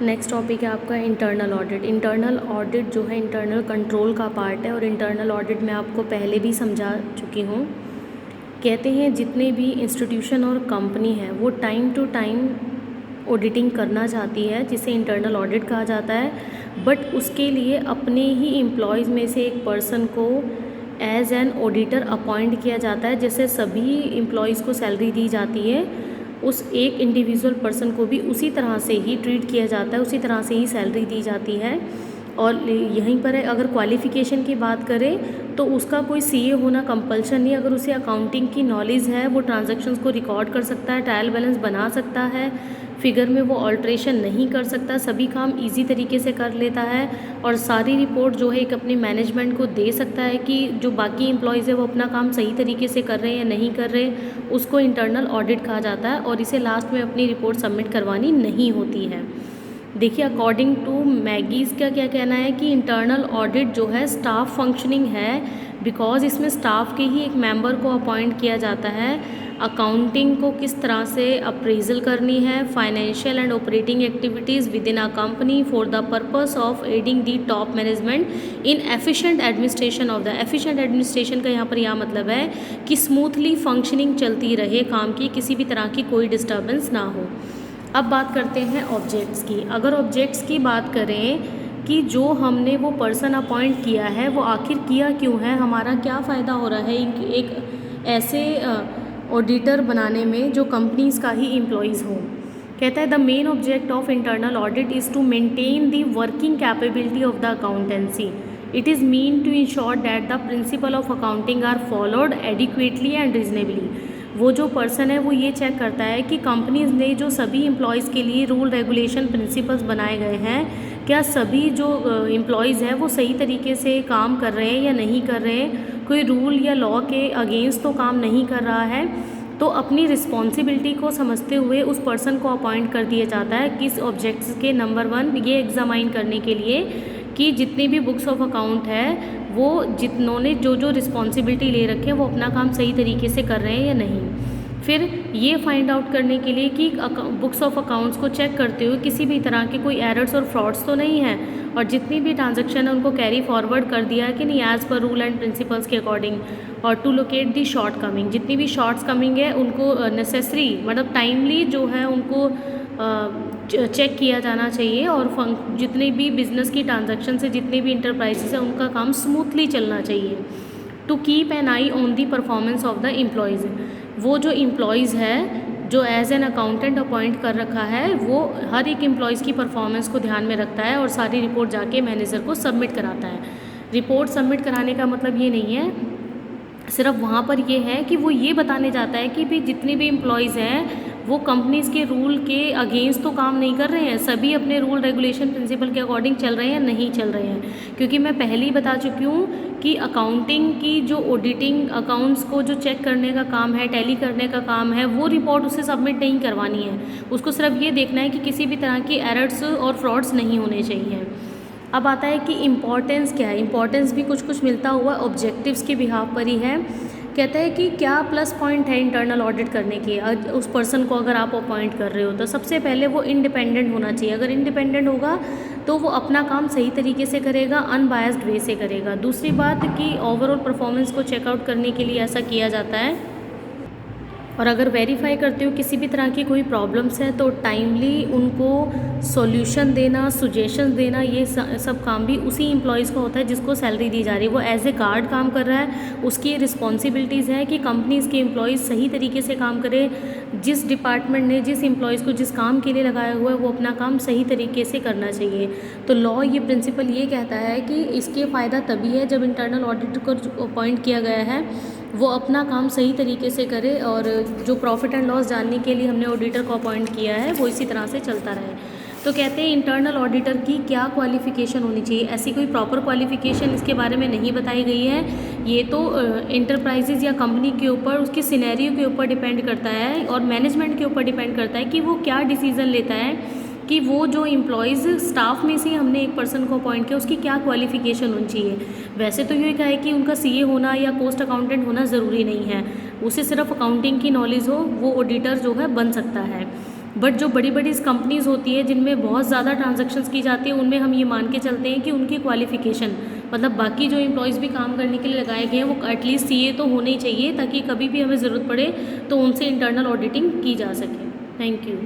Next topic है आपका internal audit. Internal audit जो है इंटरनल कंट्रोल का पार्ट है और इंटरनल ऑडिट मैं आपको पहले भी समझा चुकी हूँ। कहते हैं जितने भी इंस्टीट्यूशन और कंपनी है वो टाइम टू टाइम ऑडिटिंग करना चाहती है जिसे इंटरनल ऑडिट कहा जाता है, बट उसके लिए अपने ही एम्प्लॉयज़ में से एक पर्सन को एज एन ऑडिटर अपॉइंट किया जाता है। जैसे सभी एम्प्लॉयज़ को सैलरी दी जाती है, उस एक इंडिविजुअल पर्सन को भी उसी तरह से ही ट्रीट किया जाता है, उसी तरह से ही सैलरी दी जाती है। और यहीं पर है, अगर क्वालिफ़िकेशन की बात करें तो उसका कोई सीए होना कंपल्शन नहीं। अगर उसे अकाउंटिंग की नॉलेज है, वो ट्रांजैक्शंस को रिकॉर्ड कर सकता है, ट्रायल बैलेंस बना सकता है, फिगर में वो ऑल्ट्रेशन नहीं कर सकता, सभी काम इजी तरीके से कर लेता है और सारी रिपोर्ट जो है एक अपने मैनेजमेंट को दे सकता है कि जो बाकी एम्प्लॉयज़ है वो अपना काम सही तरीके से कर रहे हैं या नहीं कर रहे, उसको इंटरनल ऑडिट कहा जाता है और इसे लास्ट में अपनी रिपोर्ट सबमिट करवानी नहीं होती है। देखिए, अकॉर्डिंग टू मैगीज़ का क्या कहना है कि इंटरनल ऑडिट जो है स्टाफ फंक्शनिंग है, बिकॉज इसमें स्टाफ के ही एक मेंबर को अपॉइंट किया जाता है। अकाउंटिंग को किस तरह से अप्रेजल करनी है, financial and operating activities with in a company for the purpose of adding the top management in efficient administration of the. Efficient administration का यहाँ पर यह मतलब है कि स्मूथली फंक्शनिंग चलती रहे काम की, किसी भी तरह की कोई डिस्टर्बेंस ना हो। अब बात करते हैं ऑब्जेक्ट्स की। अगर ऑब्जेक्ट्स की बात करें कि जो हमने वो पर्सन अपॉइंट किया है वो आखिर किया क्यों है, हमारा क्या फ़ायदा हो रहा है एक ऐसे ऑडिटर बनाने में जो कंपनीज़ का ही एम्प्लॉयज़ हो। कहता है the main object of internal audit is to maintain the working capability of the accountancy. It is mean to ensure that the principle of accounting are followed adequately and reasonably. वो जो person है वो ये check करता है कि companies ने जो सभी एम्प्लॉयज़ के लिए रूल रेगुलेशन प्रिंसिपल्स बनाए गए हैं, क्या सभी जो एम्प्लॉयज़ हैं वो सही तरीके से काम कर रहे हैं या नहीं कर रहे हैं, कोई रूल या लॉ के अगेंस्ट तो काम नहीं कर रहा है। तो अपनी रिस्पॉन्सिबिलिटी को समझते हुए उस पर्सन को अपॉइंट कर दिया जाता है किस ऑब्जेक्ट्स के नंबर 1 ये एग्जामाइन करने के लिए कि जितनी भी बुक्स ऑफ अकाउंट है वो जितनों जो जो रिस्पॉन्सिबिलिटी ले रखे हैं वो अपना काम सही तरीके से कर रहे हैं या नहीं। फिर ये फाइंड आउट करने के लिए कि बुक्स ऑफ अकाउंट्स को चेक करते हुए किसी भी तरह के कोई एरर्स और फ्रॉड्स तो नहीं है और जितनी भी ट्रांजैक्शन है उनको कैरी फॉरवर्ड कर दिया है कि नहीं as per rule and principles के अकॉर्डिंग। और to locate the shortcoming, जितनी भी शॉर्ट्स कमिंग है उनको नेसेसरी मतलब टाइमली जो है उनको चेक किया जाना चाहिए और जितने भी बिजनेस की ट्रांजैक्शन से जितने भी इंटरप्राइजेस हैं उनका काम स्मूथली चलना चाहिए। To keep an eye on the performance of the employees. वो जो एम्प्लॉयज़ है जो एज एन अकाउंटेंट अपॉइंट कर रखा है वो हर एक एम्प्लॉयज़ की परफॉर्मेंस को ध्यान में रखता है और सारी रिपोर्ट जाके मैनेजर को सबमिट कराता है। रिपोर्ट सबमिट कराने का मतलब ये नहीं है सिर्फ वहाँ पर ये है कि वो ये बताने जाता है कि भाई जितने भी एम्प्लॉयज़ हैं वो कंपनीज़ के रूल के अगेंस्ट तो काम नहीं कर रहे हैं, सभी अपने रूल रेगुलेशन प्रिंसिपल के अकॉर्डिंग चल रहे हैं नहीं चल रहे हैं। क्योंकि मैं पहले ही बता चुकी हूँ कि अकाउंटिंग की जो ऑडिटिंग अकाउंट्स को जो चेक करने का काम है, टैली करने का काम है, वो रिपोर्ट उसे सबमिट नहीं करवानी है। उसको सिर्फ ये देखना है कि किसी भी तरह की एरर्स और फ्रॉड्स नहीं होने चाहिए। अब आता है कि इम्पॉर्टेंस क्या है। इम्पॉर्टेंस भी कुछ कुछ मिलता हुआ ऑब्जेक्टिव्स के बिहाफ पर ही है। कहता है कि क्या प्लस पॉइंट है इंटरनल ऑडिट करने के उस पर्सन को अगर आप अपॉइंट कर रहे हो तो सबसे पहले वो इंडिपेंडेंट होना चाहिए। अगर इंडिपेंडेंट होगा तो वो अपना काम सही तरीके से करेगा, अनबायस्ड वे से करेगा। दूसरी बात कि ओवरऑल परफॉर्मेंस को चेकआउट करने के लिए ऐसा किया जाता है। और अगर वेरीफाई करते हो किसी भी तरह की कोई प्रॉब्लम्स है तो टाइमली उनको सॉल्यूशन देना, सुजेशन देना, ये सब काम भी उसी एम्प्लॉयज़ का होता है जिसको सैलरी दी जा रही है। वो एज ए गार्ड काम कर रहा है, उसकी रिस्पॉन्सिबिलिटीज़ है कि कंपनीज़ के एम्प्लॉयज़ सही तरीके से काम करें। जिस डिपार्टमेंट ने जिस एम्प्लॉयज़ को जिस काम के लिए लगाया हुआ है वो अपना काम सही तरीके से करना चाहिए। तो लॉ ये प्रिंसिपल ये कहता है कि इसके फ़ायदा तभी है जब इंटरनल ऑडिटर को अपॉइंट किया गया है वो अपना काम सही तरीके से करे और जो प्रॉफिट एंड लॉस जानने के लिए हमने ऑडिटर को अपॉइंट किया है वो इसी तरह से चलता रहे। तो कहते हैं इंटरनल ऑडिटर की क्या क्वालिफ़िकेशन होनी चाहिए। ऐसी कोई प्रॉपर क्वालिफ़िकेशन इसके बारे में नहीं बताई गई है। ये तो इंटरप्राइजेज़ या कंपनी के ऊपर उसके सिनेरियो के ऊपर डिपेंड करता है और मैनेजमेंट के ऊपर डिपेंड करता है कि वो क्या डिसीज़न लेता है कि वो जो एम्प्लॉयज़ स्टाफ में से हमने एक पर्सन को अपॉइंट किया उसकी क्या क्वालिफ़िकेशन होनी चाहिए। वैसे तो ये कहा है कि उनका सीए होना या पोस्ट अकाउंटेंट होना ज़रूरी नहीं है, उसे सिर्फ अकाउंटिंग की नॉलेज हो वो ऑडिटर जो है बन सकता है। बट जो बड़ी बड़ी कंपनीज़ होती है जिनमें बहुत ज़्यादा ट्रांजैक्शंस की जाती है, उनमें हम ये मान के चलते हैं कि उनकी क्वालिफ़िकेशन, मतलब बाकी जो एम्प्लॉयज़ भी काम करने के लिए लगाए गए हैं वो एटलीस्ट सीए तो होने ही चाहिए, ताकि कभी भी हमें ज़रूरत पड़े तो उनसे इंटरनल ऑडिटिंग की जा सके। Thank you.